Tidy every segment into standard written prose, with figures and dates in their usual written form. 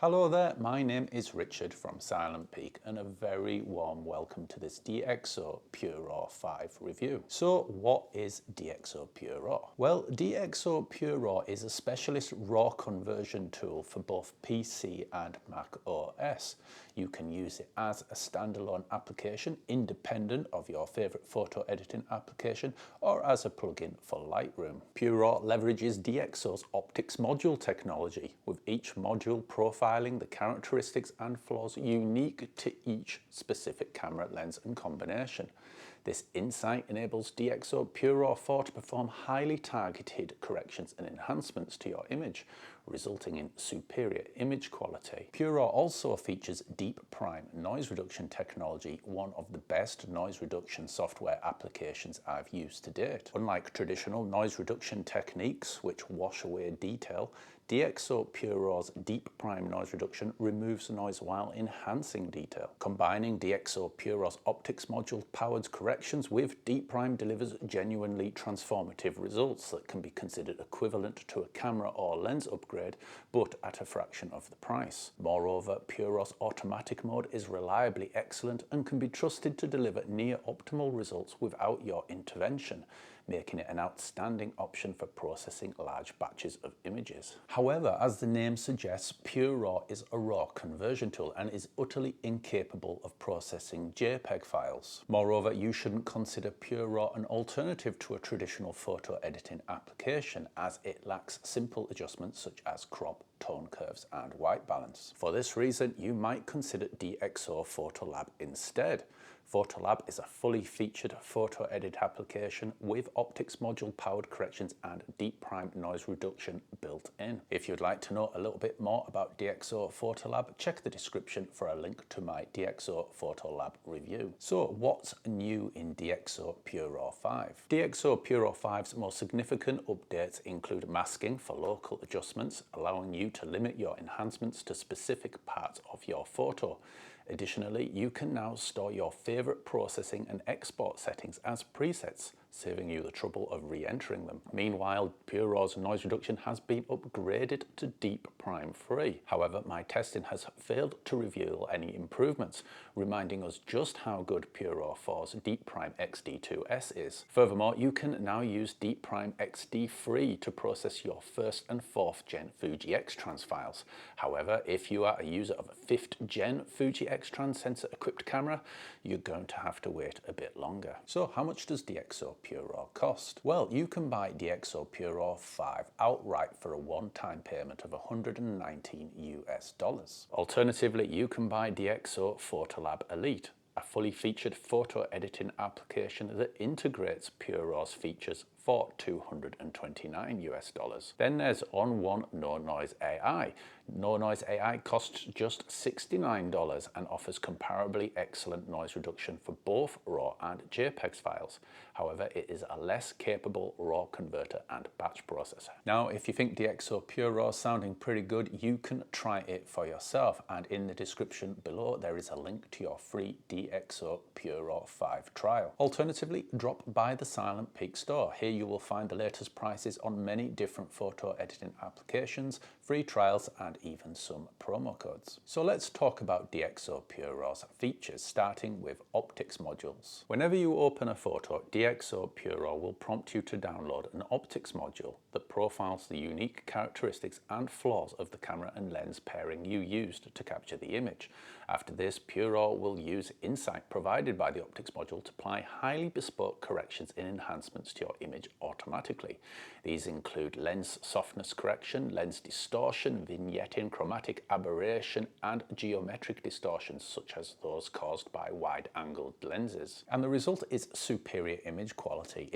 Hello there, my name is Richard from Silent Peak and a very warm welcome to this DxO PureRaw 5 review. So what is DxO PureRaw? Well, DxO PureRaw is a specialist RAW conversion tool for both PC and Mac OS. You can use it as a standalone application independent of your favorite photo editing application or as a plugin for Lightroom. PureRaw leverages DxO's optics module technology, with each module profiling the characteristics and flaws unique to each specific camera lens and combination. This insight enables DxO PureRaw 4 to perform highly targeted corrections and enhancements to your image, resulting in superior image quality. PureRaw also features DeepPRIME noise reduction technology, one of the best noise reduction software applications I've used to date. Unlike traditional noise reduction techniques, which wash away detail, DxO PureRaw's DeepPRIME noise reduction removes noise while enhancing detail. Combining DxO PureRaw's optics module powered corrections with DeepPRIME delivers genuinely transformative results that can be considered equivalent to a camera or lens upgrade, but at a fraction of the price. Moreover, PureRaw's automatic mode is reliably excellent and can be trusted to deliver near optimal results without your intervention, making it an outstanding option for processing large batches of images. However, as the name suggests, PureRaw is a RAW conversion tool and is utterly incapable of processing JPEG files. Moreover, you shouldn't consider PureRaw an alternative to a traditional photo editing application, as it lacks simple adjustments such as crop, tone curves and white balance. For this reason, you might consider DxO PhotoLab instead. PhotoLab is a fully featured photo edit application with optics module powered corrections and DeepPRIME noise reduction built in. If you'd like to know a little bit more about DxO PhotoLab, check the description for a link to my DxO PhotoLab review. So what's new in DxO PureRaw 5? DxO PureRaw 5's most significant updates include masking for local adjustments, allowing you to limit your enhancements to specific parts of your photo. Additionally, you can now store your favorite processing and export settings as presets, saving you the trouble of re-entering them. Meanwhile, PureRaw's noise reduction has been upgraded to DeepPRIME free. However, my testing has failed to reveal any improvements, reminding us just how good PureRaw 4's DeepPRIME XD2S is. Furthermore, you can now use DeepPRIME XD free to process your 1st and 4th gen Fuji X-Trans files. However, if you are a user of a 5th gen Fuji X-Trans sensor equipped camera, you're going to have to wait a bit longer. So how much does DxO PureRaw cost? Well, you can buy DxO PureRaw 5 outright for a one-time payment of $119 US. Alternatively, you can buy DxO PhotoLab Elite, a fully featured photo editing application that integrates PureRaw's features for $229 US. Then there's ON1 NoNoise AI. NoNoise AI costs just $69 and offers comparably excellent noise reduction for both RAW and JPEG files. However, it is a less capable RAW converter and batch processor. Now, if you think DxO PureRaw is sounding pretty good, you can try it for yourself, and in the description below there is a link to your free DxO PureRaw 5 trial. Alternatively, drop by the Silent Peak store. Here you will find the latest prices on many different photo editing applications, free trials and even some promo codes. So let's talk about DxO PureRaw's features, starting with optics modules. Whenever you open a photo, DxO PureRaw will prompt you to download an optics module that profiles the unique characteristics and flaws of the camera and lens pairing you used to capture the image. After this, PureRaw will use insight provided by the optics module to apply highly bespoke corrections and enhancements to your image automatically. These include lens softness correction, lens distortion, vignetting, chromatic aberration, and geometric distortions such as those caused by wide-angled lenses. And the result is superior image quality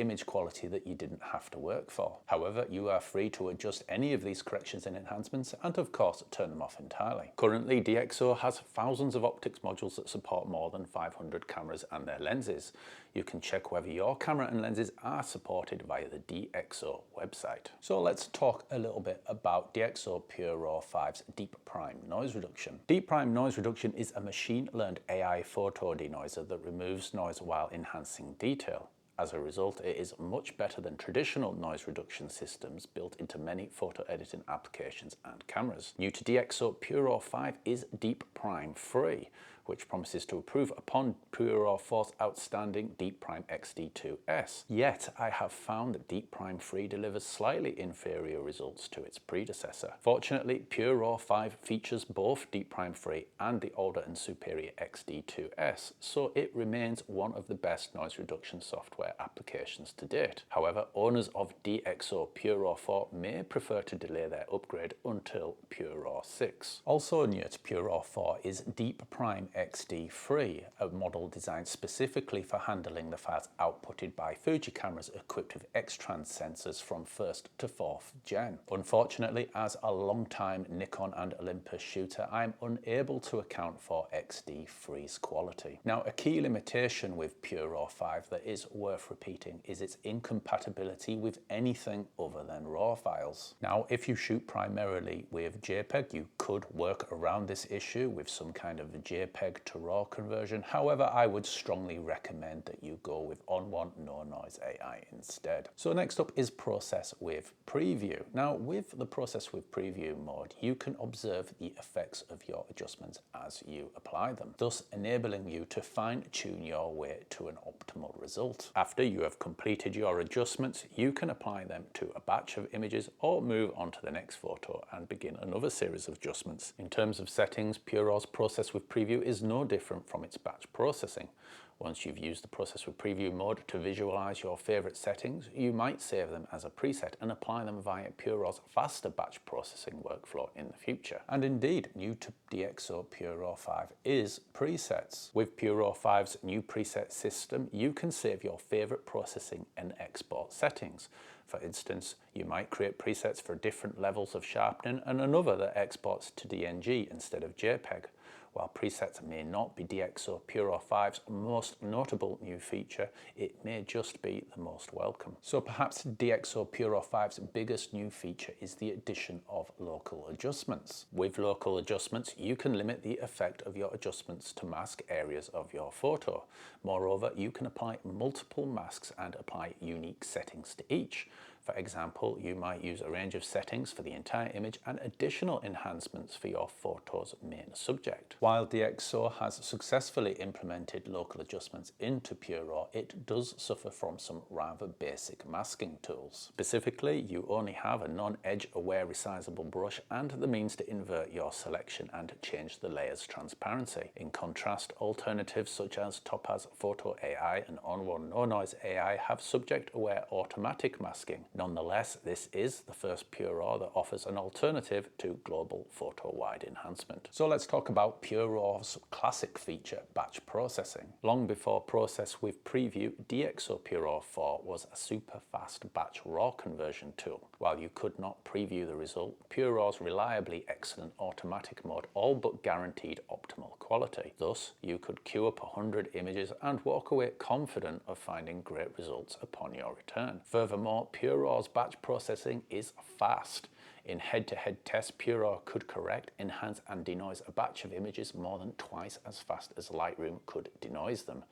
that you didn't have to work for. However, you are free to adjust any of these corrections and enhancements and of course turn them off entirely. Currently, DxO has thousands of optics modules that support more than 500 cameras and their lenses. You can check whether your camera and lenses are supported via the DxO website. So let's talk a little bit about DxO PureRaw 5's DeepPRIME noise reduction. DeepPRIME noise reduction is a machine-learned AI photo denoiser that removes noise while enhancing detail. As a result, it is much better than traditional noise reduction systems built into many photo editing applications and cameras. New to DxO PureRaw 5 is DeepPRIME free, which promises to improve upon PureRaw 4's outstanding DeepPRIME XD2S. Yet, I have found that DeepPRIME Free delivers slightly inferior results to its predecessor. Fortunately, PureRaw 5 features both DeepPRIME Free and the older and superior XD2S, so it remains one of the best noise reduction software applications to date. However, owners of DxO PureRaw 4 may prefer to delay their upgrade until PureRaw 6. Also new to PureRaw 4 is DeepPRIME XD Free, a model designed specifically for handling the files outputted by Fuji cameras equipped with X-Trans sensors from 1st to 4th gen. Unfortunately, as a long-time Nikon and Olympus shooter, I'm unable to account for XD Free's quality. Now, a key limitation with PureRaw 5 that is worth repeating is its incompatibility with anything other than RAW files. Now, if you shoot primarily with JPEG, you could work around this issue with some kind of JPEG to RAW conversion. However, I would strongly recommend that you go with ON1 NoNoise AI instead. So next up is process with preview. Now, with the process with preview mode, you can observe the effects of your adjustments as you apply them, thus enabling you to fine-tune your way to an optimal result. After you have completed your adjustments, you can apply them to a batch of images or move on to the next photo and begin another series of adjustments. In terms of settings, PureRaw's process with preview is no different from its batch processing. Once you've used the process with preview mode to visualize your favorite settings, you might save them as a preset and apply them via PureRaw's faster batch processing workflow in the future. And indeed, new to DxO PureRaw 5 is presets. With PureRaw 5's new preset system, you can save your favorite processing and export settings. For instance, you might create presets for different levels of sharpening and another that exports to DNG instead of JPEG. While presets may not be DxO PureRaw 5's most notable new feature, it may just be the most welcome. So perhaps DxO PureRaw 5's biggest new feature is the addition of local adjustments. With local adjustments, you can limit the effect of your adjustments to mask areas of your photo. Moreover, you can apply multiple masks and apply unique settings to each. For example, you might use a range of settings for the entire image and additional enhancements for your photo's main subject. While DxO has successfully implemented local adjustments into PureRaw, it does suffer from some rather basic masking tools. Specifically, you only have a non-edge aware resizable brush and the means to invert your selection and change the layer's transparency. In contrast, alternatives such as Topaz Photo AI and ON1 NoNoise AI have subject-aware automatic masking. Nonetheless, this is the first PureRaw that offers an alternative to global photo-wide enhancement. So let's talk about PureRaw's classic feature, batch processing. Long before process with preview, DxO PureRaw 4 was a super fast batch RAW conversion tool. While you could not preview the result, PureRaw's reliably excellent automatic mode all but guaranteed optimal quality. Thus, you could queue up 100 images and walk away confident of finding great results upon your return. Furthermore, PureRaw's batch processing is fast. In head-to-head tests, PureRaw could correct, enhance and denoise a batch of images more than twice as fast as Lightroom could denoise them.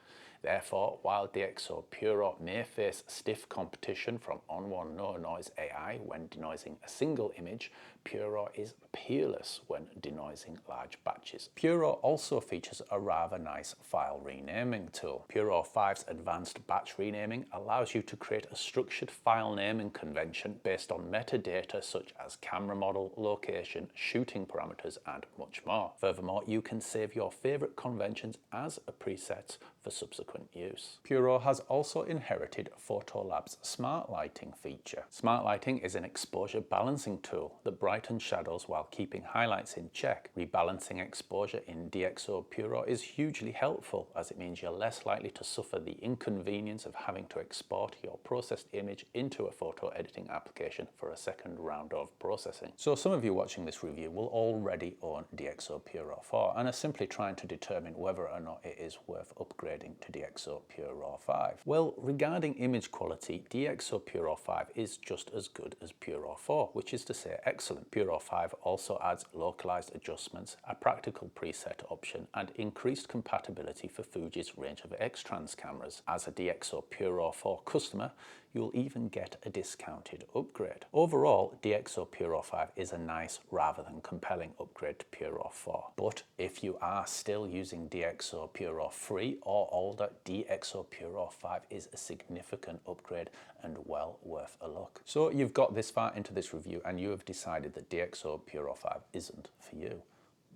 Therefore, while DxO PureRaw may face stiff competition from ON1 NoNoise AI when denoising a single image, PureRaw is peerless when denoising large batches. PureRaw also features a rather nice file renaming tool. PureRaw 5's advanced batch renaming allows you to create a structured file naming convention based on metadata such as camera model, location, shooting parameters, and much more. Furthermore, you can save your favorite conventions as a preset for subsequent use. PureRaw has also inherited Photolab's Smart Lighting feature. Smart Lighting is an exposure balancing tool that brightens shadows while keeping highlights in check. Rebalancing exposure in DxO PureRaw is hugely helpful as it means you're less likely to suffer the inconvenience of having to export your processed image into a photo editing application for a second round of processing. So some of you watching this review will already own DxO PureRaw 4 and are simply trying to determine whether or not it is worth upgrading to DxO PureRaw 5. Well, regarding image quality, DxO PureRaw 5 is just as good as PureRaw 4, which is to say excellent. PureRaw 5 also adds localized adjustments, a practical preset option, and increased compatibility for Fuji's range of X-Trans cameras. As a DxO PureRaw 4 customer, you'll even get a discounted upgrade. Overall, DxO PureRaw 5 is a nice rather than compelling upgrade to PureRaw 4. But if you are still using DxO PureRaw 3 or older, DxO PureRaw 5 is a significant upgrade and well worth a look. So you've got this far into this review and you have decided that DxO PureRaw 5 isn't for you.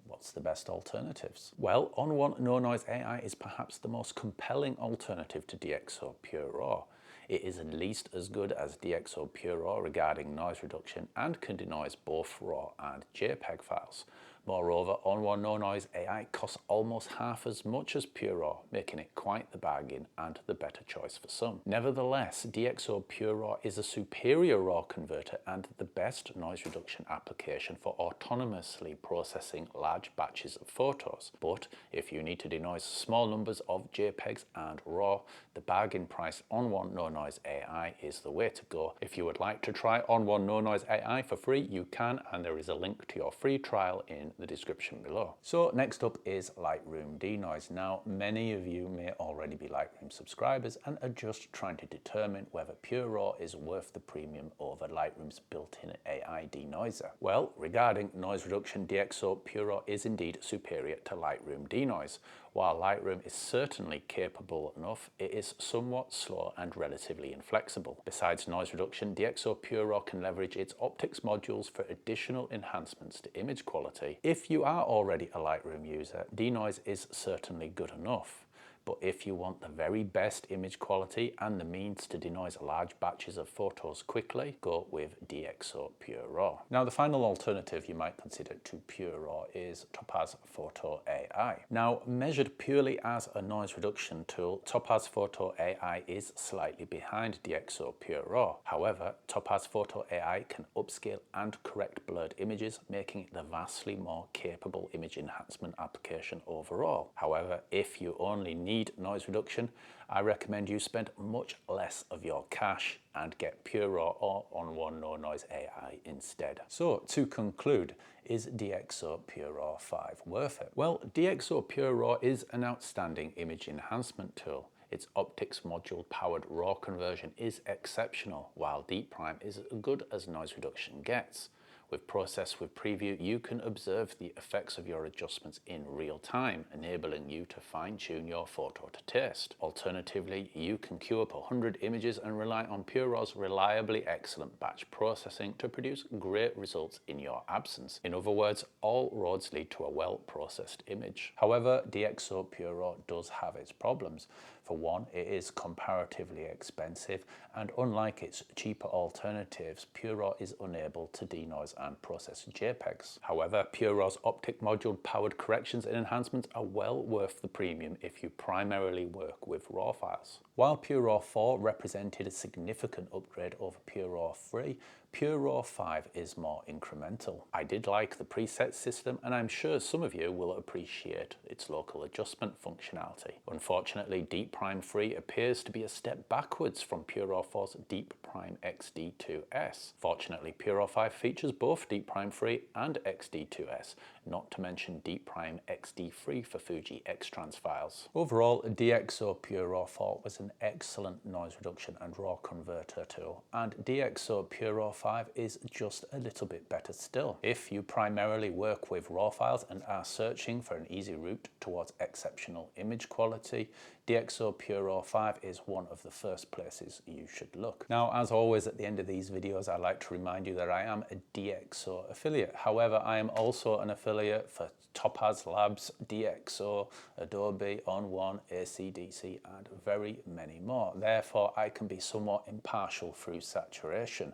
What's the best alternatives? Well, ON1 NoNoise AI is perhaps the most compelling alternative to DxO PureRaw. It is at least as good as DxO PureRaw regarding noise reduction and can denoise both RAW and JPEG files. Moreover, ON1 NoNoise AI costs almost half as much as PureRaw, making it quite the bargain and the better choice for some. Nevertheless, DxO PureRaw is a superior RAW converter and the best noise reduction application for autonomously processing large batches of photos. But if you need to denoise small numbers of JPEGs and RAW, the bargain price ON1 NoNoise AI is the way to go. If you would like to try ON1 NoNoise AI for free, you can, and there is a link to your free trial in the description below. So next up is Lightroom Denoise. Now, many of you may already be Lightroom subscribers and are just trying to determine whether PureRaw is worth the premium over Lightroom's built-in AI denoiser. Well, regarding noise reduction, DxO PureRaw is indeed superior to Lightroom Denoise. While Lightroom is certainly capable enough, it is somewhat slow and relatively inflexible. Besides noise reduction, DxO PureRaw can leverage its optics modules for additional enhancements to image quality. If you are already a Lightroom user, Denoise is certainly good enough. But if you want the very best image quality and the means to denoise large batches of photos quickly, go with DxO PureRaw. Now, the final alternative you might consider to PureRaw is Topaz Photo AI. Now, measured purely as a noise reduction tool, Topaz Photo AI is slightly behind DxO PureRaw. However, Topaz Photo AI can upscale and correct blurred images, making it the vastly more capable image enhancement application overall. However, if you only need noise reduction, I recommend you spend much less of your cash and get PureRaw or ON1 NoNoise AI instead. So to conclude, is DxO PureRaw 5 worth it? Well, DxO PureRaw is an outstanding image enhancement tool. Its optics module powered RAW conversion is exceptional, while DeepPRIME is as good as noise reduction gets. With Process with Preview, you can observe the effects of your adjustments in real time, enabling you to fine-tune your photo to taste. Alternatively, you can queue up 100 images and rely on PureRaw's reliably excellent batch processing to produce great results in your absence. In other words, all roads lead to a well-processed image. However, DxO PureRaw does have its problems. For one, it is comparatively expensive, and unlike its cheaper alternatives, PureRaw is unable to denoise and process JPEGs. However, PureRaw's optic module powered corrections and enhancements are well worth the premium if you primarily work with RAW files. While PureRaw 4 represented a significant upgrade over PureRaw 3, PureRaw 5 is more incremental. I did like the preset system, and I'm sure some of you will appreciate its local adjustment functionality. Unfortunately, DeepPRIME 3 appears to be a step backwards from PureRaw 4's DeepPRIME XD2S. Fortunately, PureRaw 5 features both DeepPRIME 3 and XD2S, not to mention DeepPRIME XD3 for Fuji X-Trans files. Overall, DxO PureRaw 4 was an excellent noise reduction and RAW converter tool, and DxO PureRaw 5 is just a little bit better still. If you primarily work with RAW files and are searching for an easy route towards exceptional image quality, DxO PureRaw 5 is one of the first places you should look. Now, as always at the end of these videos, I like to remind you that I am a DxO affiliate. However, I am also an affiliate for Topaz Labs, DxO, Adobe, ON1, AC/DC, and very many more. Therefore, I can be somewhat impartial through saturation.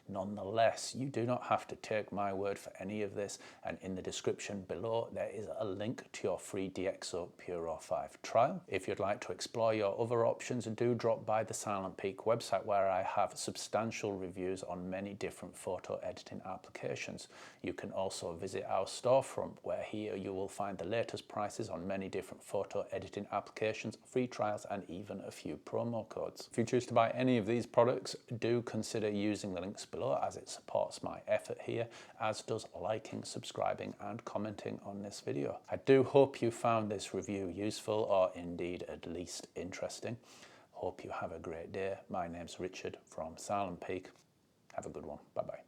Nonetheless, you do not have to take my word for any of this, and in the description below there is a link to your free DxO PureRaw 5 trial. If you'd like to explore your other options, do drop by the Silent Peak website where I have substantial reviews on many different photo editing applications. You can also visit our storefront where here you will find the latest prices on many different photo editing applications, free trials and even a few promo codes. If you choose to buy any of these products, do consider using the links below as it supports my effort here, as does liking, subscribing and commenting on this video. I do hope you found this review useful or indeed at least interesting. Hope you have a great day. My name's Richard from Silent Peak. Have a good one. Bye bye.